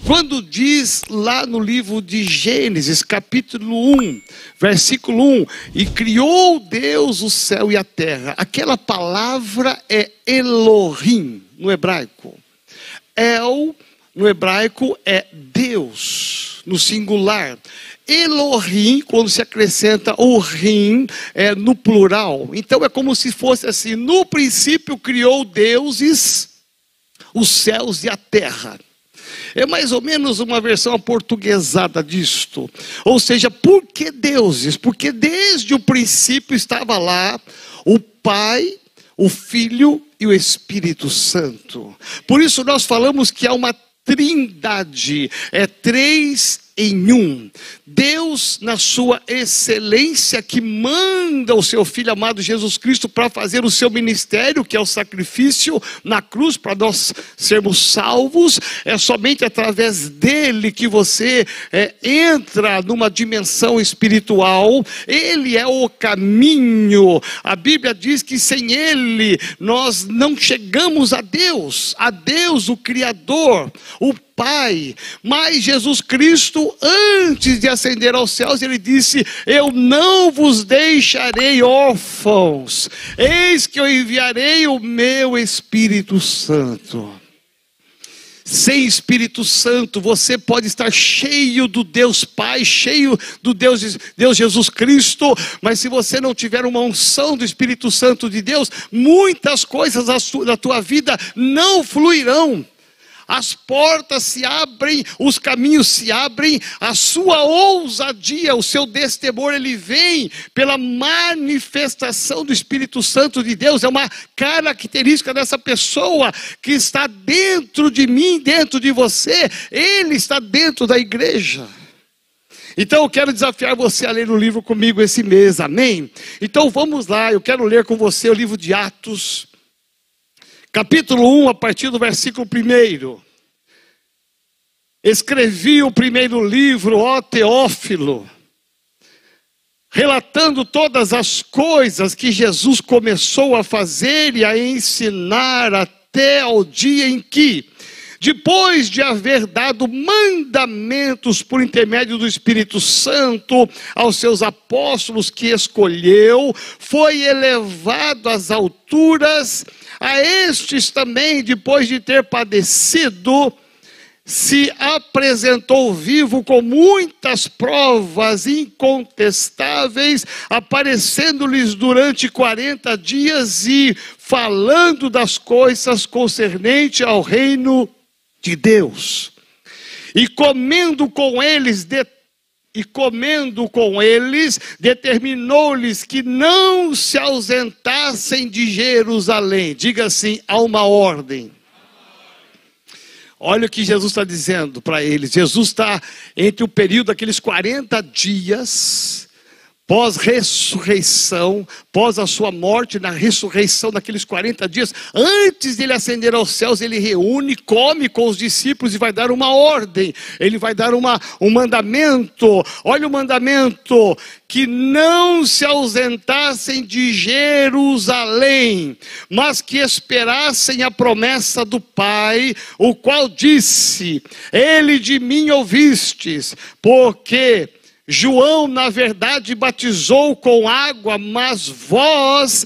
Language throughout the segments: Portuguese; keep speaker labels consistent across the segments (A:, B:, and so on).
A: Quando diz lá no livro de Gênesis, capítulo 1, versículo 1, e criou Deus o céu e a terra. Aquela palavra é Elohim no hebraico. El, no hebraico, é Deus, no singular. Elohim, quando se acrescenta o rim, é no plural. Então é como se fosse assim: no princípio criou deuses os céus e a terra. É mais ou menos uma versão aportuguesada disto. Ou seja, por que deuses? Porque desde o princípio estava lá o Pai, o Filho e o Espírito Santo. Por isso nós falamos que há uma trindade, é 3 em 1. Deus, na sua excelência, que manda o seu Filho amado Jesus Cristo para fazer o seu ministério, que é o sacrifício na cruz, para nós sermos salvos. É somente através dele que você entra numa dimensão espiritual. Ele é o caminho. A Bíblia diz que sem ele nós não chegamos a Deus o Criador, o Pai. Mas Jesus Cristo, antes de ascender aos céus, ele disse: eu não vos deixarei órfãos, eis que eu enviarei o meu Espírito Santo. Sem Espírito Santo, você pode estar cheio do Deus Pai, cheio do Deus Jesus Cristo, mas se você não tiver uma unção do Espírito Santo de Deus, muitas coisas da tua vida não fluirão. As portas se abrem, os caminhos se abrem, a sua ousadia, o seu destemor, ele vem pela manifestação do Espírito Santo de Deus. É uma característica dessa pessoa que está dentro de mim, dentro de você. Ele está dentro da igreja. Então eu quero desafiar você a ler o livro comigo esse mês, amém? Então vamos lá, eu quero ler com você o livro de Atos, capítulo 1, a partir do versículo 1. Escrevi o primeiro livro, ó Teófilo, relatando todas as coisas que Jesus começou a fazer e a ensinar até ao dia em que, depois de haver dado mandamentos por intermédio do Espírito Santo aos seus apóstolos que escolheu, foi elevado às alturas. A estes também, depois de ter padecido, se apresentou vivo com muitas provas incontestáveis, aparecendo-lhes durante 40 dias e falando das coisas concernentes ao reino de Deus. E comendo com eles, determinou-lhes que não se ausentassem de Jerusalém. Diga assim: há uma ordem. Olha o que Jesus está dizendo para eles. Jesus está entre o período daqueles 40 dias, pós-ressurreição, pós a sua morte, na ressurreição daqueles 40 dias, antes de ele ascender aos céus, ele reúne, come com os discípulos e vai dar uma ordem, ele vai dar um mandamento. Olha o mandamento: que não se ausentassem de Jerusalém, mas que esperassem a promessa do Pai, o qual disse: ele de mim ouvistes, porque João, na verdade, batizou com água, mas vós...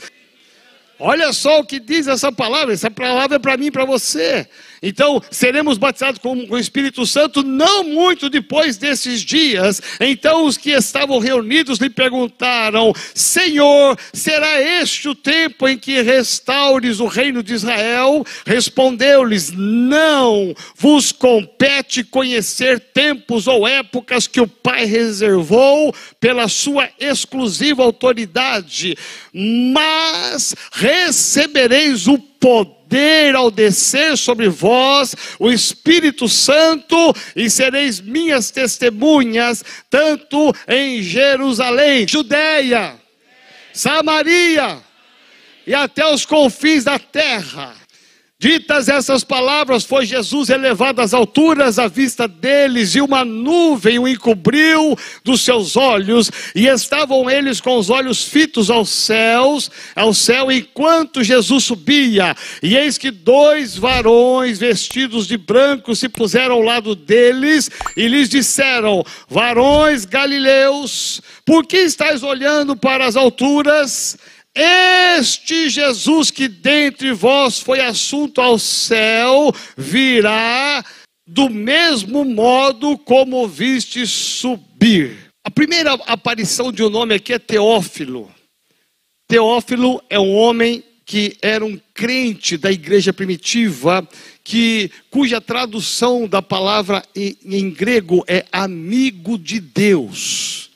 A: Olha só o que diz essa palavra é para mim e para você. Então, seremos batizados com o Espírito Santo não muito depois desses dias. Então, os que estavam reunidos lhe perguntaram: Senhor, será este o tempo em que restaures o reino de Israel? Respondeu-lhes: não vos compete conhecer tempos ou épocas que o Pai reservou pela sua exclusiva autoridade, mas recebereis o poder ao descer sobre vós o Espírito Santo, e sereis minhas testemunhas, tanto em Jerusalém, Judeia, Samaria e até os confins da terra. Ditas essas palavras, foi Jesus elevado às alturas à vista deles, e uma nuvem o encobriu dos seus olhos, e estavam eles com os olhos fitos ao céu, enquanto Jesus subia. E eis que 2 varões vestidos de branco se puseram ao lado deles, e lhes disseram: varões galileus, por que estáis olhando para as alturas? Este Jesus que dentre vós foi assunto ao céu, virá do mesmo modo como viste subir. A primeira aparição de um nome aqui é Teófilo. Teófilo é um homem que era um crente da igreja primitiva, cuja tradução da palavra em grego é amigo de Deus.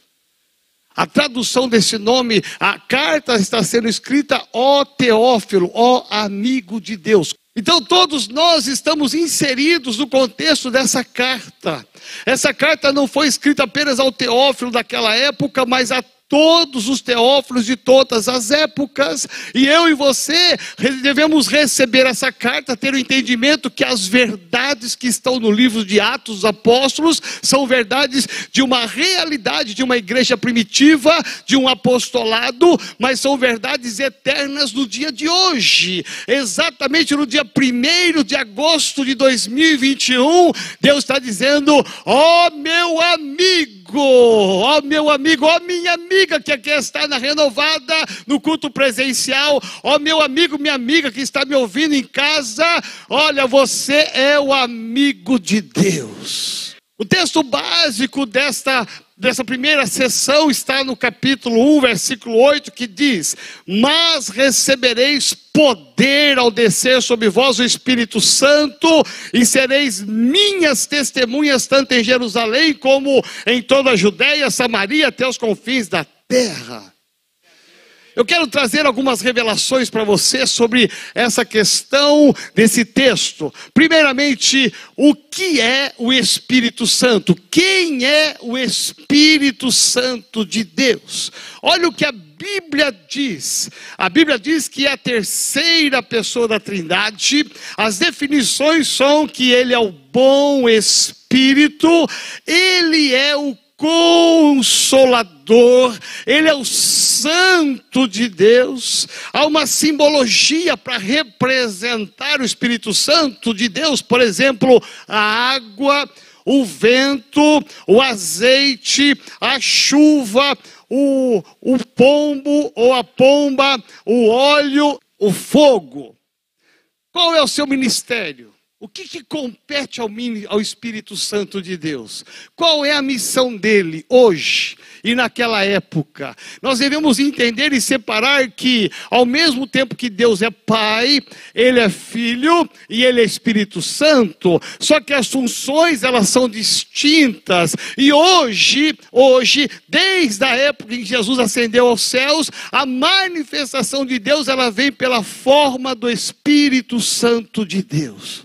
A: A tradução desse nome, a carta está sendo escrita: ó Teófilo, ó amigo de Deus. Então todos nós estamos inseridos no contexto dessa carta. Essa carta não foi escrita apenas ao Teófilo daquela época, mas a todos os teófilos de todas as épocas. E eu e você devemos receber essa carta, ter o entendimento que as verdades que estão no livro de Atos dos Apóstolos são verdades de uma realidade, de uma igreja primitiva, de um apostolado, mas são verdades eternas no dia de hoje. Exatamente no dia 1º de agosto de 2021, Deus está dizendo: ó meu amigo, ó meu amigo, ó minha amiga que aqui está na Renovada, no culto presencial, ó meu amigo, minha amiga que está me ouvindo em casa, olha, você é o amigo de Deus. O texto básico dessa primeira sessão está no capítulo 1, versículo 8, que diz: mas recebereis poder ao descer sobre vós o Espírito Santo, e sereis minhas testemunhas, tanto em Jerusalém como em toda a Judéia, Samaria, até os confins da terra. Eu quero trazer algumas revelações para você sobre essa questão desse texto. Primeiramente, o que é o Espírito Santo? Quem é o Espírito Santo de Deus? Olha o que a Bíblia diz. A Bíblia diz que é a terceira pessoa da Trindade. As definições são que ele é o bom Espírito, ele é o Consolador, ele é o Santo de Deus. Há uma simbologia para representar o Espírito Santo de Deus, por exemplo, a água, o vento, o azeite, a chuva, o pombo ou a pomba, o óleo, o fogo. Qual é o seu ministério? O que compete ao Espírito Santo de Deus? Qual é a missão dele hoje e naquela época? Nós devemos entender e separar que, ao mesmo tempo que Deus é Pai, Ele é Filho e Ele é Espírito Santo, só que as funções, elas são distintas. E hoje, desde a época em que Jesus ascendeu aos céus, a manifestação de Deus, ela vem pela forma do Espírito Santo de Deus.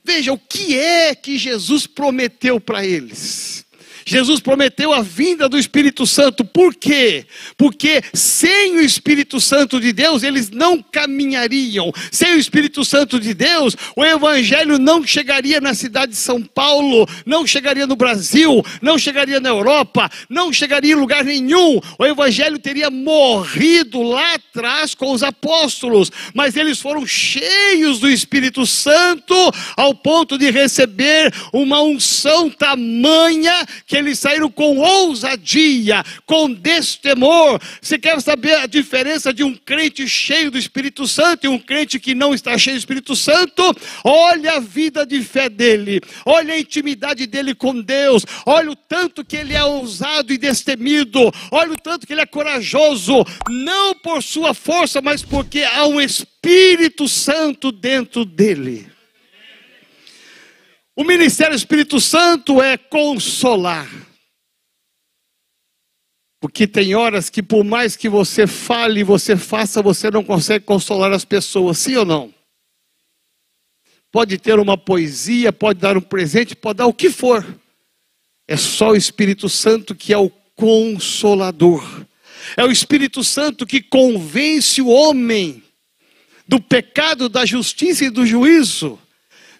A: Veja, o que é que Jesus prometeu para eles? Jesus prometeu a vinda do Espírito Santo. Por quê? Porque sem o Espírito Santo de Deus, eles não caminhariam. Sem o Espírito Santo de Deus, o Evangelho não chegaria na cidade de São Paulo, não chegaria no Brasil, não chegaria na Europa, não chegaria em lugar nenhum. O Evangelho teria morrido lá atrás com os apóstolos, mas eles foram cheios do Espírito Santo ao ponto de receber uma unção tamanha que eles saíram com ousadia, com destemor. Você quer saber a diferença de um crente cheio do Espírito Santo e um crente que não está cheio do Espírito Santo? Olha a vida de fé dele, olha a intimidade dele com Deus, olha o tanto que ele é ousado e destemido, olha o tanto que ele é corajoso, não por sua força, mas porque há um Espírito Santo dentro dele. O ministério do Espírito Santo é consolar. Porque tem horas que por mais que você fale, você faça, você não consegue consolar as pessoas, sim ou não? Pode ter uma poesia, pode dar um presente, pode dar o que for. É só o Espírito Santo que é o consolador. É o Espírito Santo que convence o homem do pecado, da justiça e do juízo.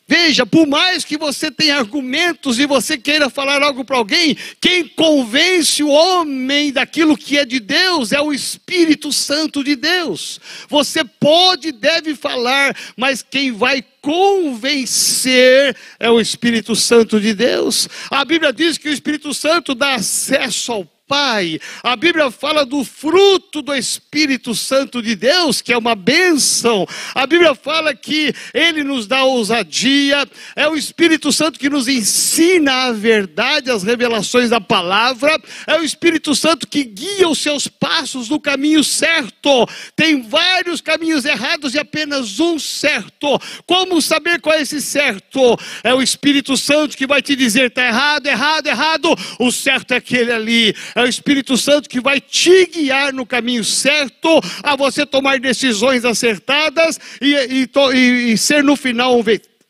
A: Veja, por mais que você tenha argumentos e você queira falar algo para alguém, quem convence o homem daquilo que é de Deus é o Espírito Santo de Deus. Você pode e deve falar, mas quem vai convencer é o Espírito Santo de Deus. A Bíblia diz que o Espírito Santo dá acesso ao Pai. A Bíblia fala do fruto do Espírito Santo de Deus, que é uma bênção. A Bíblia fala que Ele nos dá ousadia. É o Espírito Santo que nos ensina a verdade, as revelações da palavra. É o Espírito Santo que guia os seus passos no caminho certo. Tem vários caminhos errados e apenas um certo. Como saber qual é esse certo? É o Espírito Santo que vai te dizer: está errado, errado, errado. O certo é aquele ali. É o Espírito Santo que vai te guiar no caminho certo, a você tomar decisões acertadas e ser no final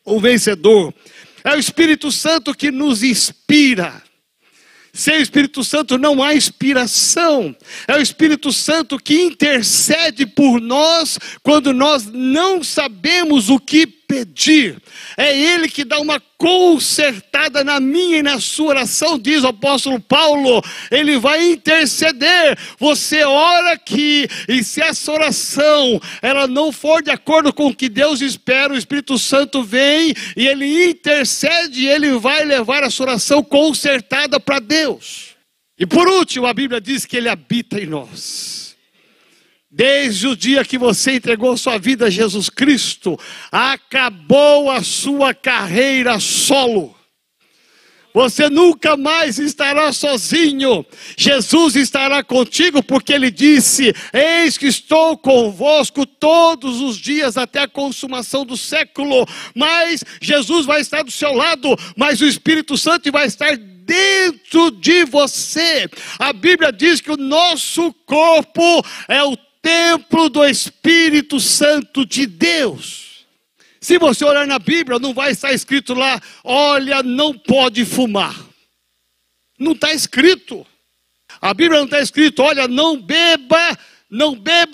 A: um vencedor. É o Espírito Santo que nos inspira. Sem o Espírito Santo não há inspiração. É o Espírito Santo que intercede por nós quando nós não sabemos o que pedir. É Ele que dá uma consertada na minha e na sua oração, diz o apóstolo Paulo. Ele vai interceder. Você ora aqui, e se essa oração ela não for de acordo com o que Deus espera, o Espírito Santo vem e Ele intercede, e Ele vai levar a sua oração consertada para Deus. E por último, a Bíblia diz que Ele habita em nós. Desde o dia que você entregou sua vida a Jesus Cristo, acabou a sua carreira solo. Você nunca mais estará sozinho. Jesus estará contigo, porque Ele disse: eis que estou convosco todos os dias até a consumação do século. Mas Jesus vai estar do seu lado, mas o Espírito Santo vai estar dentro de você. A Bíblia diz que o nosso corpo é o templo do Espírito Santo de Deus. Se você olhar na Bíblia, não vai estar escrito lá: olha, não pode fumar. Não está escrito. A Bíblia não está escrito: olha, não beba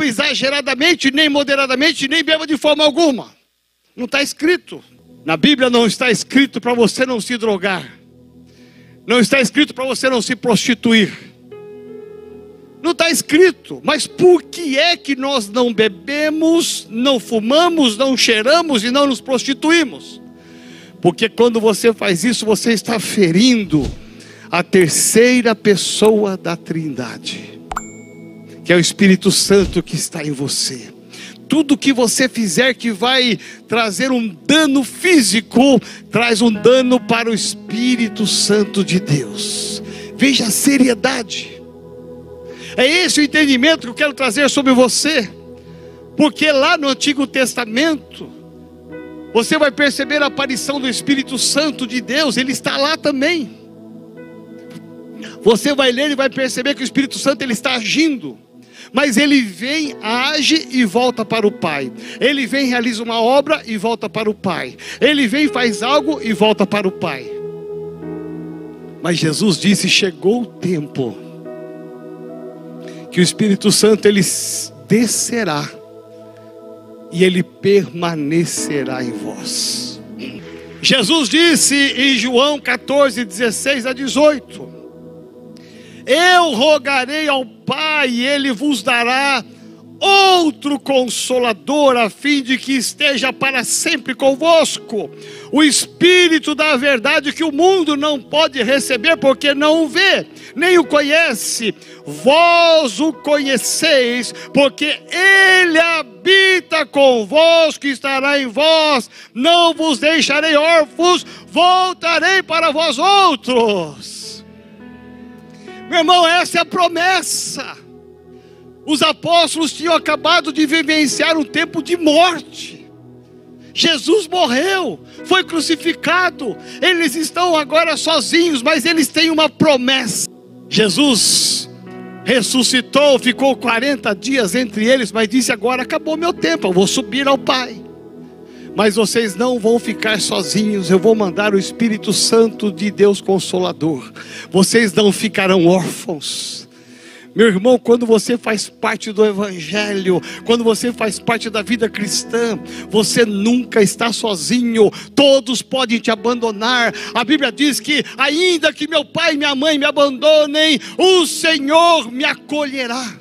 A: exageradamente, nem moderadamente, nem beba de forma alguma. Não está escrito. Na Bíblia não está escrito para você não se drogar. Não está escrito para você não se prostituir. Não está escrito. Mas por que é que nós não bebemos, não fumamos, não cheiramos e não nos prostituímos? Porque quando você faz isso, você está ferindo a terceira pessoa da Trindade, que é o Espírito Santo que está em você. Tudo que você fizer que vai trazer um dano físico, traz um dano para o Espírito Santo de Deus. Veja a seriedade. É esse o entendimento que eu quero trazer sobre você. Porque lá no Antigo Testamento, você vai perceber a aparição do Espírito Santo de Deus. Ele está lá também. Você vai ler e vai perceber que o Espírito Santo ele está agindo. Mas ele vem, age e volta para o Pai. Ele vem, realiza uma obra e volta para o Pai. Ele vem, faz algo e volta para o Pai. Mas Jesus disse: chegou o tempo que o Espírito Santo ele descerá e ele permanecerá em vós. Jesus disse em João 14, 16 a 18: eu rogarei ao Pai e Ele vos dará outro Consolador, a fim de que esteja para sempre convosco, o Espírito da verdade, que o mundo não pode receber, porque não o vê, nem o conhece. Vós o conheceis, porque Ele habita convosco e estará em vós. Não vos deixarei órfãos, voltarei para vós outros. Meu irmão, essa é a promessa. Os apóstolos tinham acabado de vivenciar um tempo de morte. Jesus morreu, foi crucificado. Eles estão agora sozinhos, mas eles têm uma promessa. Jesus ressuscitou, ficou 40 dias entre eles, mas disse: agora acabou meu tempo, eu vou subir ao Pai. Mas vocês não vão ficar sozinhos, eu vou mandar o Espírito Santo de Deus Consolador. Vocês não ficarão órfãos. Meu irmão, quando você faz parte do Evangelho, quando você faz parte da vida cristã, você nunca está sozinho. Todos podem te abandonar. A Bíblia diz que ainda que meu pai e minha mãe me abandonem, o Senhor me acolherá.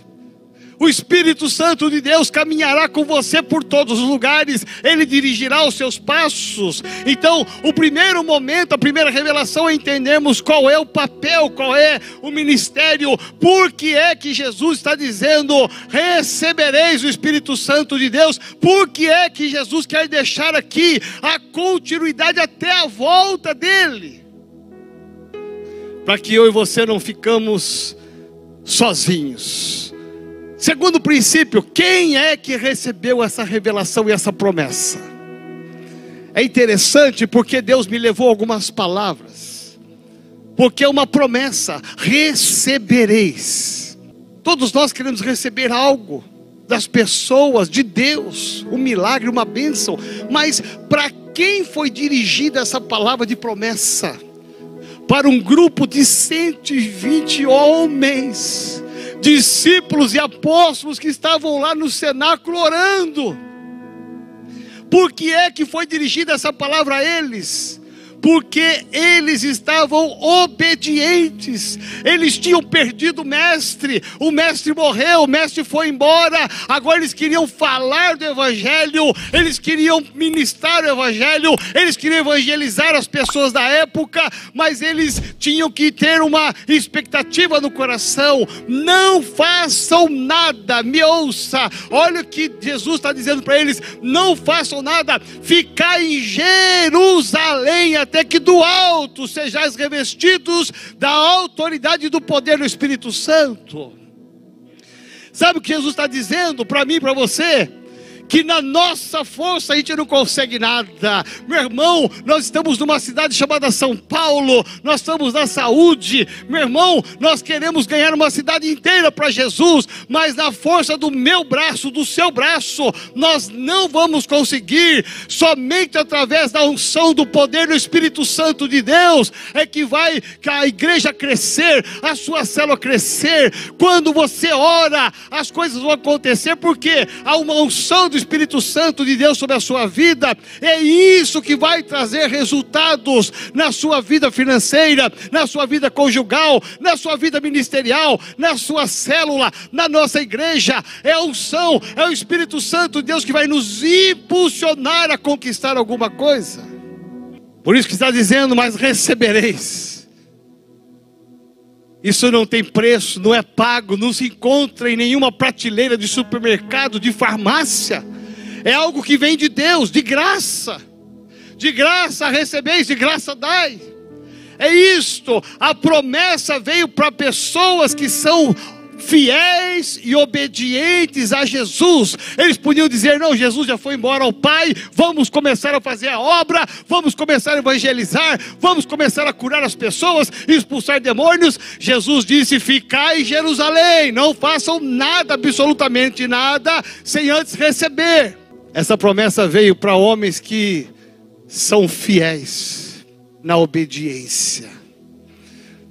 A: O Espírito Santo de Deus caminhará com você por todos os lugares. Ele dirigirá os seus passos. Então, o primeiro momento, a primeira revelação é entendermos qual é o papel, qual é o ministério. Por que é que Jesus está dizendo, recebereis o Espírito Santo de Deus? Por que é que Jesus quer deixar aqui a continuidade até a volta dele? Para que eu e você não ficamos sozinhos. Segundo princípio, quem é que recebeu essa revelação e essa promessa? É interessante porque Deus me levou algumas palavras. Porque é uma promessa, recebereis. Todos nós queremos receber algo das pessoas, de Deus, um milagre, uma bênção. Mas para quem foi dirigida essa palavra de promessa? Para um grupo de 120 homens, discípulos e apóstolos que estavam lá no cenáculo orando. Por que é que foi dirigida essa palavra a eles? Porque eles estavam obedientes. Eles tinham perdido o mestre morreu, o mestre foi embora. Agora eles queriam falar do Evangelho, eles queriam ministrar o Evangelho, eles queriam evangelizar as pessoas da época, mas eles tinham que ter uma expectativa no coração. Não façam nada, me ouça, olha o que Jesus está dizendo para eles: não façam nada, ficai em Jerusalém, até que do alto sejais revestidos da autoridade e do poder do Espírito Santo. Sabe o que Jesus está dizendo para mim e para você? Que na nossa força a gente não consegue nada. Meu irmão, nós estamos numa cidade chamada São Paulo, nós estamos na saúde. Meu irmão, nós queremos ganhar uma cidade inteira para Jesus, mas na força do meu braço, do seu braço, nós não vamos conseguir. Somente através da unção do poder do Espírito Santo de Deus é que vai a igreja crescer, a sua célula crescer. Quando você ora, as coisas vão acontecer, porque há uma unção do Espírito Santo de Deus sobre a sua vida. É isso que vai trazer resultados na sua vida financeira, na sua vida conjugal, na sua vida ministerial, na sua célula, na nossa igreja. É a unção, é o Espírito Santo de Deus que vai nos impulsionar a conquistar alguma coisa. Por isso que está dizendo, mas recebereis. Isso não tem preço, não é pago, não se encontra em nenhuma prateleira de supermercado, de farmácia. É algo que vem de Deus, de graça. De graça recebeis, de graça dai. É isto, a promessa veio para pessoas que são fiéis e obedientes a Jesus. Eles podiam dizer: não, Jesus já foi embora ao Pai, vamos começar a fazer a obra, vamos começar a evangelizar, vamos começar a curar as pessoas, expulsar demônios. Jesus disse: ficai em Jerusalém, não façam nada, absolutamente nada, sem antes receber. Essa promessa veio para homens que são fiéis na obediência.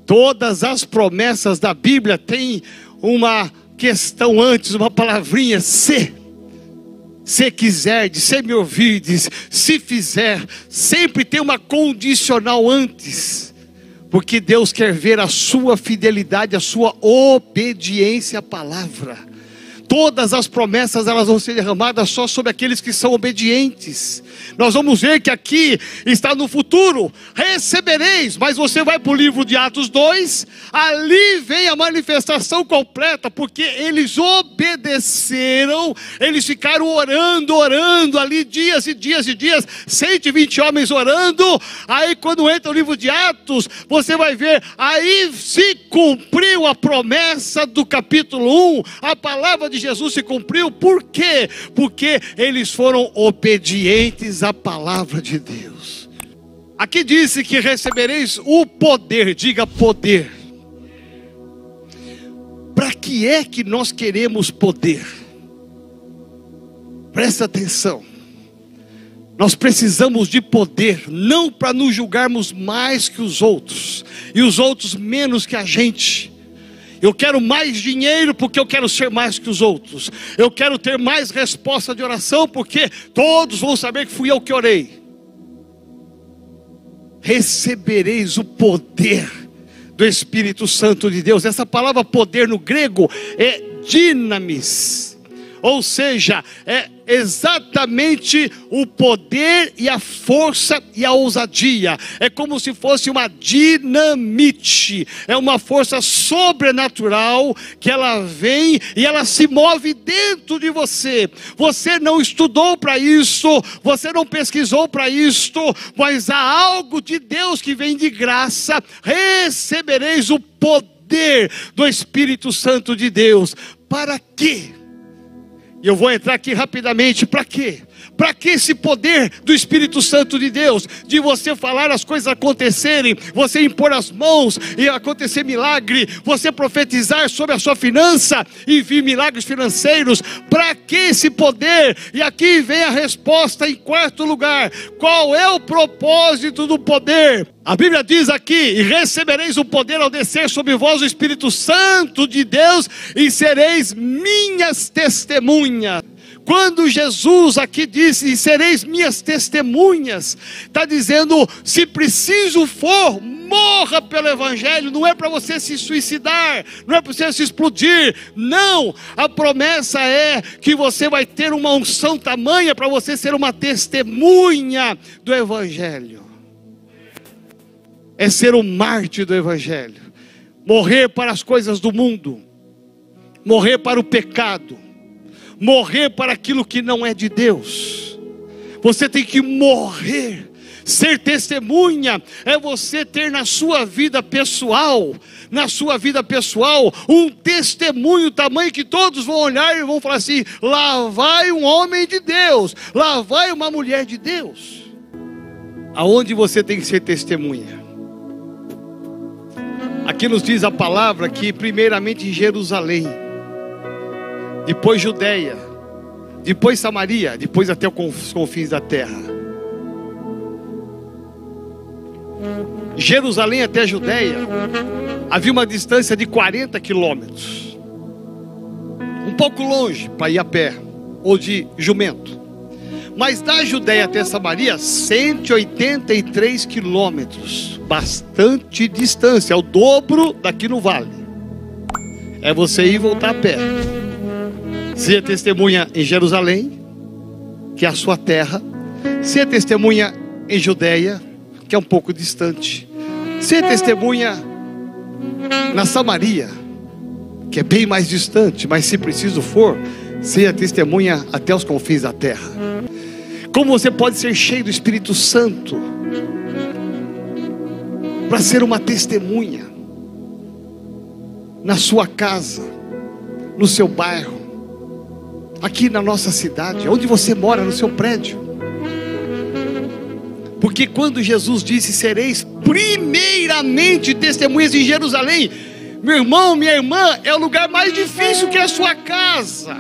A: Todas as promessas da Bíblia têm uma questão antes, uma palavrinha: se quiserdes, se me ouvirdes, se fizer. Sempre tem uma condicional antes, porque Deus quer ver a sua fidelidade, a sua obediência à palavra. Todas as promessas, elas vão ser derramadas só sobre aqueles que são obedientes. Nós vamos ver que aqui está no futuro: recebereis. Mas você vai para o livro de Atos 2, ali vem a manifestação completa, porque eles obedeceram, eles ficaram orando ali dias e dias e dias, 120 homens orando. Aí quando entra o livro de Atos, você vai ver, aí se cumpriu a promessa do capítulo 1, a palavra de Jesus se cumpriu. Por quê? Porque eles foram obedientes à palavra de Deus. Aqui disse que recebereis o poder. Diga poder. Para que é que nós queremos poder? Presta atenção. Nós precisamos de poder, não para nos julgarmos mais que os outros, e os outros menos que a gente. Eu quero mais dinheiro porque eu quero ser mais que os outros. Eu quero ter mais resposta de oração porque todos vão saber que fui eu que orei. Recebereis o poder do Espírito Santo de Deus. Essa palavra poder no grego é dinamis. Ou seja, é exatamente o poder e a força e a ousadia. É como se fosse uma dinamite. É uma força sobrenatural que ela vem e ela se move dentro de você. Você não estudou para isso, você não pesquisou para isto, mas há algo de Deus que vem de graça. Recebereis o poder do Espírito Santo de Deus. Para quê? E eu vou entrar aqui rapidamente, para quê? Para que esse poder do Espírito Santo de Deus? De você falar as coisas acontecerem, você impor as mãos e acontecer milagre, você profetizar sobre a sua finança e vir milagres financeiros. Para que esse poder? E aqui vem a resposta em quarto lugar. Qual é o propósito do poder? A Bíblia diz aqui: e recebereis o poder ao descer sobre vós o Espírito Santo de Deus, e sereis minhas testemunhas. Quando Jesus aqui disse, e sereis minhas testemunhas, está dizendo, se preciso for, morra pelo Evangelho. Não é para você se suicidar, não é para você se explodir, não. A promessa é que você vai ter uma unção tamanha para você ser uma testemunha do Evangelho. É ser um mártir do Evangelho. Morrer para as coisas do mundo, morrer para o pecado, morrer para aquilo que não é de Deus. Você tem que morrer. Ser testemunha é você ter na sua vida pessoal, um testemunho tamanho que todos vão olhar e vão falar assim: lá vai um homem de Deus, lá vai uma mulher de Deus. Aonde você tem que ser testemunha? Aqui nos diz a palavra que primeiramente em Jerusalém, depois Judeia, depois Samaria, depois até os confins da terra. Jerusalém até Judeia havia uma distância de 40 quilômetros, um pouco longe para ir a pé ou de jumento. Mas da Judeia até Samaria, 183 quilômetros, bastante distância, é o dobro daqui no vale. É você ir e voltar a pé. Seja testemunha em Jerusalém, que é a sua terra. Seja testemunha em Judeia, que é um pouco distante. Seja testemunha na Samaria, que é bem mais distante, mas se preciso for, seja testemunha até os confins da terra. Como você pode ser cheio do Espírito Santo para ser uma testemunha na sua casa, no seu bairro, aqui na nossa cidade, onde você mora, no seu prédio. Porque quando Jesus disse: sereis primeiramente testemunhas em Jerusalém, meu irmão, minha irmã, é o lugar mais difícil que é a sua casa.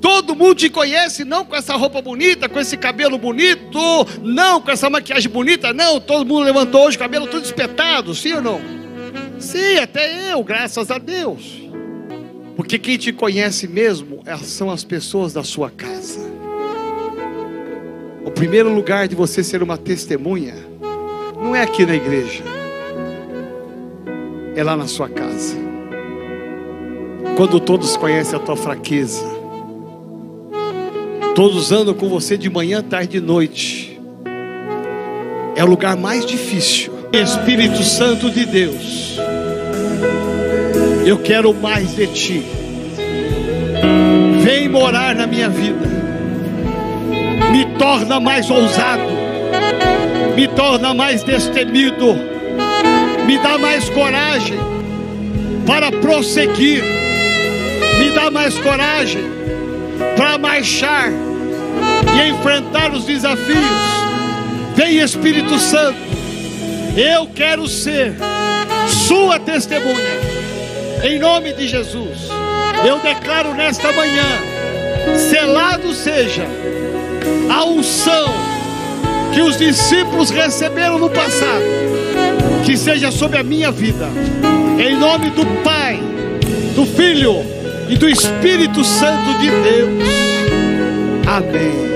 A: Todo mundo te conhece, não com essa roupa bonita, com esse cabelo bonito, não com essa maquiagem bonita, não. Todo mundo levantou hoje o cabelo todo espetado, sim ou não? Sim, até eu, graças a Deus. Porque quem te conhece mesmo são as pessoas da sua casa. O primeiro lugar de você ser uma testemunha não é aqui na igreja, é lá na sua casa. Quando todos conhecem a tua fraqueza, todos andam com você de manhã, tarde e noite, é o lugar mais difícil. Espírito Santo de Deus, eu quero mais de Ti. Vem morar na minha vida, me torna mais ousado, me torna mais destemido, me dá mais coragem para prosseguir, me dá mais coragem para marchar e enfrentar os desafios. Vem Espírito Santo, eu quero ser sua testemunha, em nome de Jesus. Eu declaro nesta manhã, selado seja a unção que os discípulos receberam no passado, que seja sobre a minha vida. Em nome do Pai, do Filho e do Espírito Santo de Deus. Amém.